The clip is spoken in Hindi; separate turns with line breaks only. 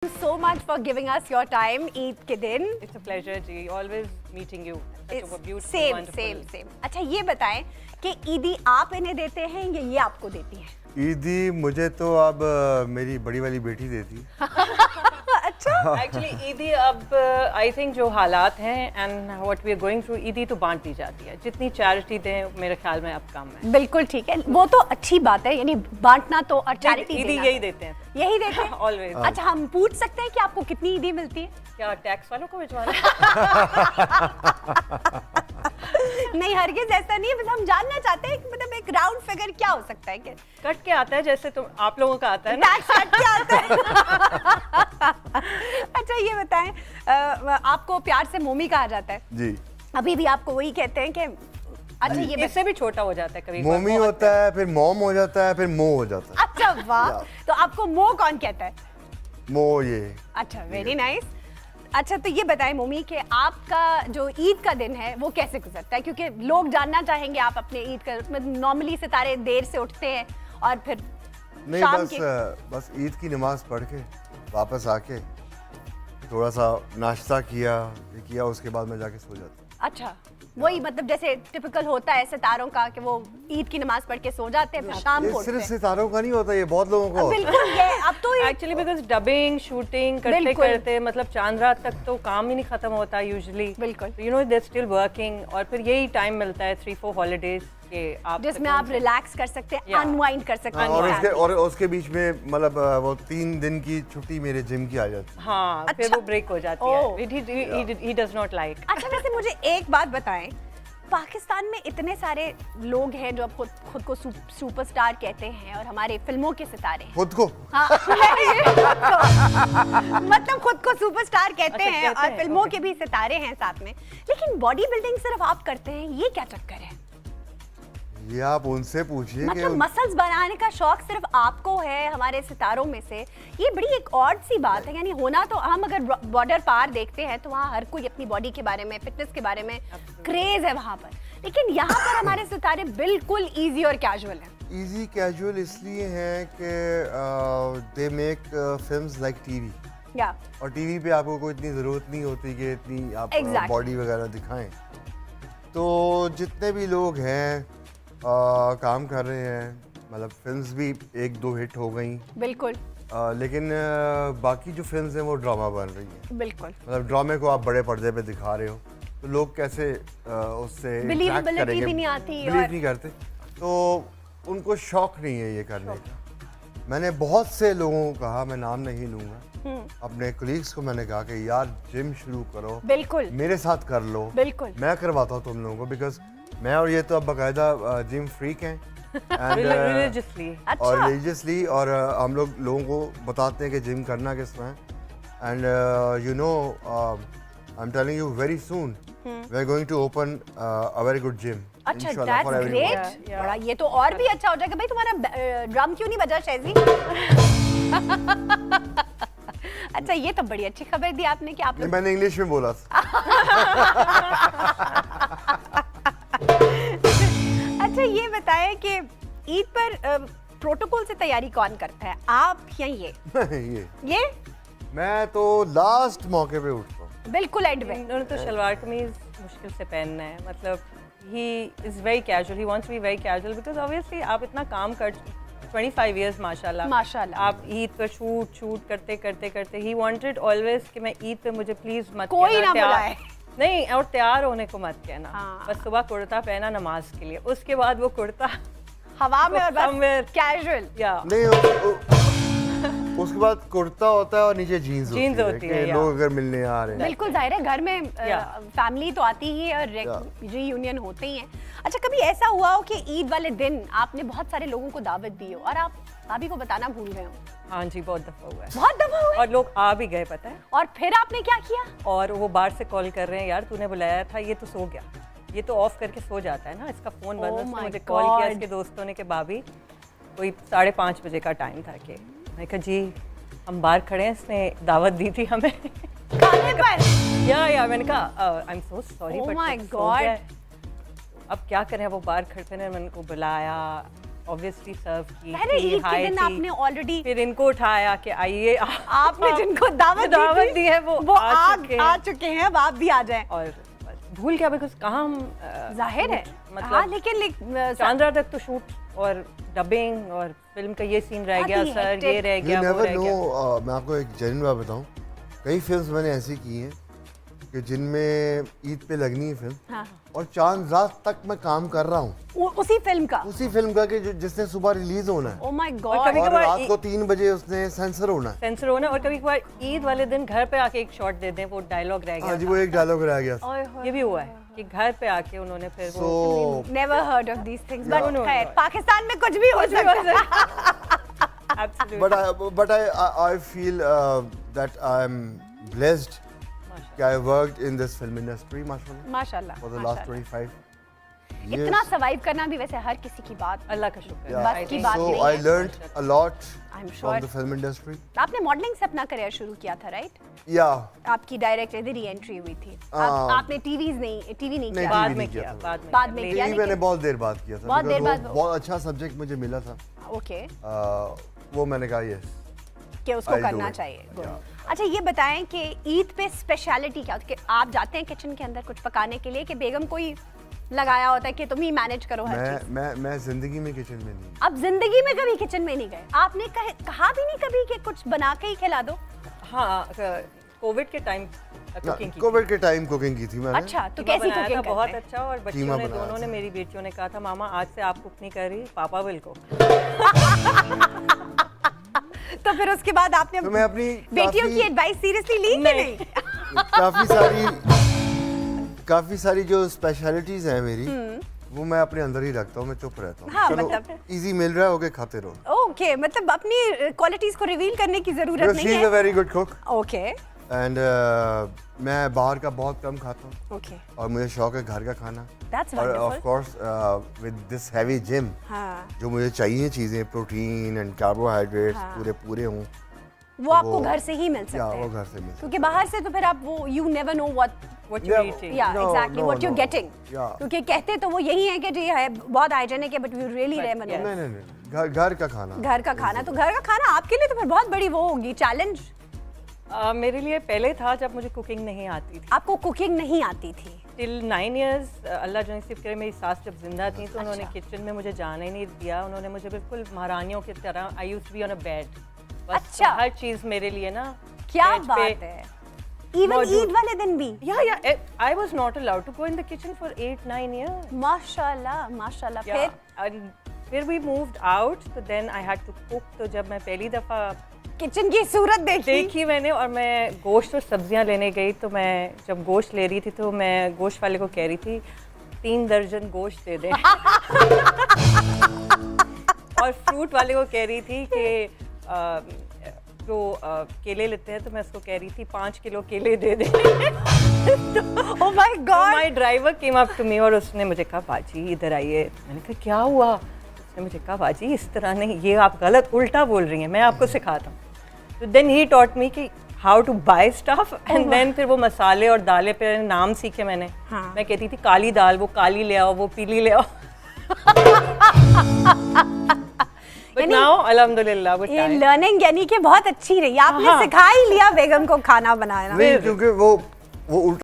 So much for giving us your time, Eid के दिन.
It's a pleasure, ji. Always meeting you. Such a beautiful,
Same,
wonderful.
same. अच्छा ये बताएं कि ईदी आप इन्हें देते हैं या ये आपको देती हैं?
ईदी मुझे तो अब मेरी बड़ी वाली बेटी देती है।
अच्छा.
Actually, ईदी अब I think जो हालात हैं and what we are going through, ईदी तो बांट दी जाती है. जितनी चैरिटी दें मेरे ख्याल में अब कम है.
बिल्कुल ठीक है, वो तो अच्छी बात है, यानी बांटना तो और चैरिटी
ईदी
देना
यही देते हैं.
यही देते हैं.
Always.
अच्छा हम पूछ सकते हैं कि आपको कितनी ईदी मिलती है?
क्या टैक्स वालों को भिजवाना?
नहीं हरगिज ऐसा नहीं है, बस हम जानना चाहते हैं कि मतलब एक राउंड फिगर क्या हो सकता है कि
कट के आता है जैसे तुम आप लोगों का आता है ना.
टैक्स कट के आता है. अच्छा ये बताएं, आपको प्यार से मोमी कहा जाता है?
जी.
अभी भी आपको वही कहते हैं कि अच्छा ये
इससे भी छोटा हो जाता है कभी.
मोमी होता है, फिर मॉम हो जाता है, फिर मो हो जाता है.
अच्छा वाह. तो आपको मो कौन कहता है?
मो ये.
अच्छा वेरी नाइस. अच्छा तो ये बताएं मोमी कि आपका जो ईद का दिन है वो कैसे गुजरता है, क्योंकि लोग जानना चाहेंगे आप अपने ईद का नॉर्मली सितारे देर से उठते हैं और फिर
नहीं
शाम
बस
के
बस ईद की नमाज पढ़ के वापस आके थोड़ा सा नाश्ता किया उसके बाद मैं जाके सो जाता हूँ.
अच्छा वही मतलब जैसे टिपिकल होता है सितारों का कि वो ईद की नमाज पढ़ के सो जाते हैं फिर शाम
ये
को उठते
सिर्फ
हैं.
सितारों का नहीं होता, ये बहुत लोगों का होता है.
बिल्कुल ये अब तो ये
एक्चुअली बिकॉज डबिंग शूटिंग करते
बिल्कुल.
करते मतलब चांद रात तक तो काम ही नहीं खत्म होता यूजुअली.
बिल्कुल.
You know they still working और फिर यही टाइम मिलता है 3-4 हॉलीडेज के आप
जिसमें आप रिलैक्स कर सकते हैं,
Yeah.
अनवाइंड कर सकते हैं.
और उसके बीच में मतलब वो 3 दिन की छुट्टी मेरे जिम की आ जाती है.
हाँ फिर
अच्छा.
वो ब्रेक हो जाती
Oh.
है. He does not like.
अच्छा वैसे मुझे एक बात बताएं, पाकिस्तान में इतने सारे लोग हैं जो अब खुद को सुपरस्टार कहते हैं और हमारे फिल्मों के सितारे हैं.
खुद को
हाँ, मतलब खुद को सुपरस्टार कहते
अच्छा,
हैं
कहते
और
हैं,
फिल्मों
okay.
के भी सितारे हैं साथ में, लेकिन बॉडी बिल्डिंग सिर्फ आप करते हैं, ये क्या चक्कर है?
ये आप उनसे पूछिए कि
मतलब मसल्स बनाने का शौक सिर्फ आपको है हमारे सितारों में से, ये बड़ी एक ऑड सी बात है. यानी होना तो हम अगर बॉर्डर पार देखते हैं तो वहाँ हर कोई अपनी बॉडी के बारे में, फिटनेस के बारे में क्रेज है वहाँ पर, लेकिन यहाँ पर हमारे सितारे बिल्कुल इजी और कैजुअल हैं.
इजी कैजुअल इसलिए हैं कि they make films like TV,
या
और टीवी पे आपको कोई इतनी ज़रूरत नहीं होती कि इतनी आप
Exactly.
बॉडी वगैरह दिखाएं. तो जितने भी लोग हैं काम कर रहे हैं, मतलब फिल्म्स भी 1-2 हिट हो गई,
बिल्कुल
लेकिन बाकी जो फिल्म्स हैं वो ड्रामा बन रही हैं.
बिल्कुल
मतलब ड्रामे को आप बड़े पर्दे पे दिखा रहे हो तो लोग कैसे उससे interact
Believability
करेंगे?
भी नहीं आती
बिलीव
और-
नहीं करते, तो उनको शौक नहीं है ये करने का. मैंने बहुत से लोगों को कहा, मैं नाम नहीं लूंगा, अपने कोलीग्स को मैंने कहा कि यार जिम शुरू करो,
बिल्कुल
मेरे साथ कर लो,
बिल्कुल.
मैं करवाता हूँ तुम लोगों को, बिकॉज मैं और ये तो अब बाकायदा जिम फ्रीक हैं
Religiously.
और
अच्छा
रिलीजियसली, और हम लोग लोगों को बताते हैं कि जिम करना किस तरह है. And you know I am telling you very soon we are going to open a very good gym.
अच्छा दैट्स ग्रेट.
Yeah.
बड़ा ये तो और भी अच्छा हो जाएगा. भाई तुम्हारा ड्रम क्यों नहीं बजा शैजी? अच्छा ये तो बड़ी अच्छी खबर दी आपने कि आप लोग
मैंने इंग्लिश में बोला था.
अच्छा ये बताएं कि ईद पर प्रोटोकॉल से तैयारी कौन करता है, आप या ये
मैं तो लास्ट मौके पे उठता हूँ.
बिल्कुल एंड में.
उन्होंने तो शलवार कमीज मुश्किल से पहनना है. मतलब he is very casual. He wants to be very casual because obviously आप इतना काम कर 25 years माशाल्लाह.
माशाल्लाह.
आप ईद पर शूट करते he wanted always कि मैं ईद पे मुझे प्लीज मत
कोई
कहना
ना
तैयार-
बुलाए.
नहीं, और तैयार होने को मत कहना.
हाँ.
बस सुबह कुर्ता पहना नमाज के लिए, उसके बाद वो कुर्ता
हवा में और बस
somewhere.
कैजुअल.
या
नहीं उसके बाद कुर्ता होता है और नीचे जीन्स
होती है,
कि लोग अगर मिलने आ रहे हैं.
बिल्कुल जाहिर है घर में
Yeah.
फैमिली तो आती ही है और रीयूनियन होते ही हैं. अच्छा कभी ऐसा हुआ हो कि ईद वाले दिन आपने बहुत सारे लोगों को दावत दी हो और आप भाभी को बताना भूल गए हो?
हाँ जी, बहुत दफा हुआ है.
बहुत दफा हुआ है?
और लोग आ भी गए पता है,
और फिर आपने क्या किया?
और वो बाहर से कॉल कर रहे हैं, यार तूने बुलाया था, ये तो सो गया, ये तो ऑफ करके सो जाता है ना, इसका फोन बंद है.
Oh
उसने
my
मुझे कॉल किया
God.
इसके दोस्तों ने कि भाभी कोई 5:30 बजे का टाइम था कि मैं कहा जी हम बाहर खड़े हैं, इसने दावत दी थी हमें.
खाने पर?
या मैंने कहा I am so sorry
Oh
but
my God.
अब क्या करें, वो बाहर खड़े थे, मैंने उनको बुलाया ऑब्वियसली सर्व की
पहले
थी,
ईद के
हाई
दिन
थी।
आपने ऑलरेडी
फिर इनको उठाया कि आइए
आपने जिनको दावत
दी है वो
आ चुके हैं, अब आप भी आ जाएं।
और बस भूल गया बिकॉज कहाँ हम
जाहिर है
मतलब
हाँ, लेकिन
चांद रात तक तो शूट और डबिंग और फिल्म का ये सीन रह गया,
बहुत ही
सर
hectic।
ये रह
You
गया, वो
never
रह गया।
know, मैं आपको एक जेन्युइन बात बताऊं, कई फिल्म्स मैंने ऐसी की हैं कि जिनमें ईद पे लगनी है फिल्म
हाँ।
और चांद रात तक मैं काम कर रहा हूँ
उसी फिल्म का।
उसी फिल्म का कि जिसने सुबह रिलीज होना है
ओ माय
और
गॉड।
कभी
और
कभार
रात को 3 बजे उसने सेंसर होना है।
सेंसर होना, और कभी कभार ईद वाले दिन घर पे आके एक शॉट दे दें, वो डायलॉग रह
हाँ जी,
गया
वो एक डायलॉग रह गया।
था। ये भी हुआ है कि घर पे आके उन्होंने फिर वो
So
never heard of these things, but
No, no,
खैर
no.
पाकिस्तान में कुछ भी हो सकता है।
absolutely
but I feel that I'm blessed कि I worked in this film industry माशाल्लाह
माशाल्लाह
for the last
माशाल्लाह।
25 years.
इतना सर्वाइव करना भी वैसे हर किसी की बात
अल्लाह का शुक्र
Yeah.
बस की बात
So
नहीं
I
है।
learned a lot
I'm
from
sure।
the film industry.
आपने मॉडलिंग से अपना करियर शुरू किया था, राइट?
Yeah.
आपकी डायरेक्ट री एंट्री हुई थी। आपने टीवी नहीं
नहीं,
किया।
बाद
TV
में
नहीं किया
किया,
था।
बाद में किया।
TV मैंने बहुत देर बाद किया था
बहुत
because
देर बाद
वो बहुत अच्छा सब्जेक्ट मुझे मिला था।
ओके,
वो मैंने कहा यस
कि उसको
I'll do
करना
it.
चाहिए। Good।
Yeah.
अच्छा ये बताएं कि ईद पे स्पेशलिटी क्या होती है? कि आप जाते हैं किचन के अंदर कुछ पकाने के लिए कि बेगम कोई लगाया होता है कि तुम ही मैनेज करो हर चीज?
मैं जिंदगी में किचन में नहीं।
अब जिंदगी में कभी किचन में नहीं गए? आपने कहा भी नहीं कभी कि कुछ बना के ही खिला दो?
हाँ, कोविड के टाइम कुकिंग की
कोविड के टाइम कुकिंग की थी मैंने।
अच्छा, तो
कीमा
कैसी
बनाया
कुकिंग
था,
करते
बहुत
हैं?
अच्छा। और बच्चों
कीमा
ने,
बनाया
दोनों
था।
ने, मेरी बेटियों ने कहा था मामा आज से आप कुक नहीं कर रही, पापा विल को।
तो फिर उसके बाद आपने
तो मैं अपनी
बेटियों की एडवाइस सीरियसली ली कि नहीं?
काफी सारी जो स्पेशलिटीज हैं मेरी वो मैं अपने अंदर ही रखता हूँ, मैं चुप रहता हूँ।
हाँ,
चलो
मतलब-
इजी मिल रहा है, ओके खाते रहो।
ओके, मतलब अपनी क्वालिटीज को रिवील करने की जरूरत
शी
नहीं
इज अ
है।
Very good cook
okay
and मैं बाहर का बहुत कम खाता हूँ
ओके,
और मुझे शौक है घर का खाना।
दैट्स
और of
wonderful.
Course with this heavy gym
हाँ,
जो मुझे चाहिए चीजें, प्रोटीन एंड कार्बोहाइड्रेट्स
हाँ।
पूरे हों,
वो आपको
वो-
घर से ही मिल सकते
या वो
हैं,
घर से मिल
क्योंकि बाहर से तो फिर आप वो you never know what
What you
Yeah,
eating?
या
No,
exactly
no,
what you
no.
Getting.
Yeah.
क्योंकि कहते तो वो यही है कि जी है बहुत हाइजेनिक है, बट यू रियली
But,
रेमन
yes.
नहीं घर का खाना।
घर का खाना। तो घर का खाना आपके लिए तो फिर बहुत बड़ी वो होगी चैलेंज।
मेरे लिए पहले था जब मुझे कुकिंग नहीं आती थी।
आपको कुकिंग नहीं आती थी?
टिल 9 इयर्स अल्लाह जो नसीब करे, मेरी सास जब जिंदा थी तो उन्होंने
अच्छा।
किचन में मुझे जाने ही नहीं दिया। उन्होंने मुझे बिल्कुल महारानियों की तरह, I used to be on a bed.
अच्छा।
हर चीज़ मेरे लिए ना
क्या
bed
बात
पे-
है, इवन
मौजूद।
ईद वाले दिन भी?
Yeah, I was not allowed to go in the kitchen for 8-9 years.
माशाल्लाह माशाल्लाह।
Yeah,
फिर
and फिर we moved out, so then I had to cook. तो जब मैं पहली दफ़ा
किचन की सूरत
देखी मैंने, और मैं गोश्त और सब्जियां लेने गई, तो मैं जब गोश्त ले रही थी तो मैं गोश्त वाले को कह रही थी 3 दर्जन गोश्त दे दें। और फ्रूट वाले को कह रही थी कि जो केले लेते हैं, तो मैं उसको कह रही थी 5 किलो केले दे दें।
Oh my god.
My driver came up to me और उसने मुझे कहा बाजी इधर आइए। मैंने कहा क्या हुआ? उसने मुझे कहा बाजी इस तरह नहीं, ये आप गलत उल्टा बोल रही हैं, मैं आपको सिखाता हूँ। तो देन ही टॉट मी कि how to buy stuff, and then फिर वो मसाले और दालें पे नाम सीखे मैंने।
हाँ।
मैं कहती थी काली दाल, वो काली ले आओ, वो पीली ले आओ। बट नाउ अल्हम्दुलिल्लाह वो
ये लर्निंग यानी कि बहुत अच्छी रही, आपने
हाँ।
सिखा ही लिया बेगम को खाना बनाना।
नहीं क्योंकि वो उल्टा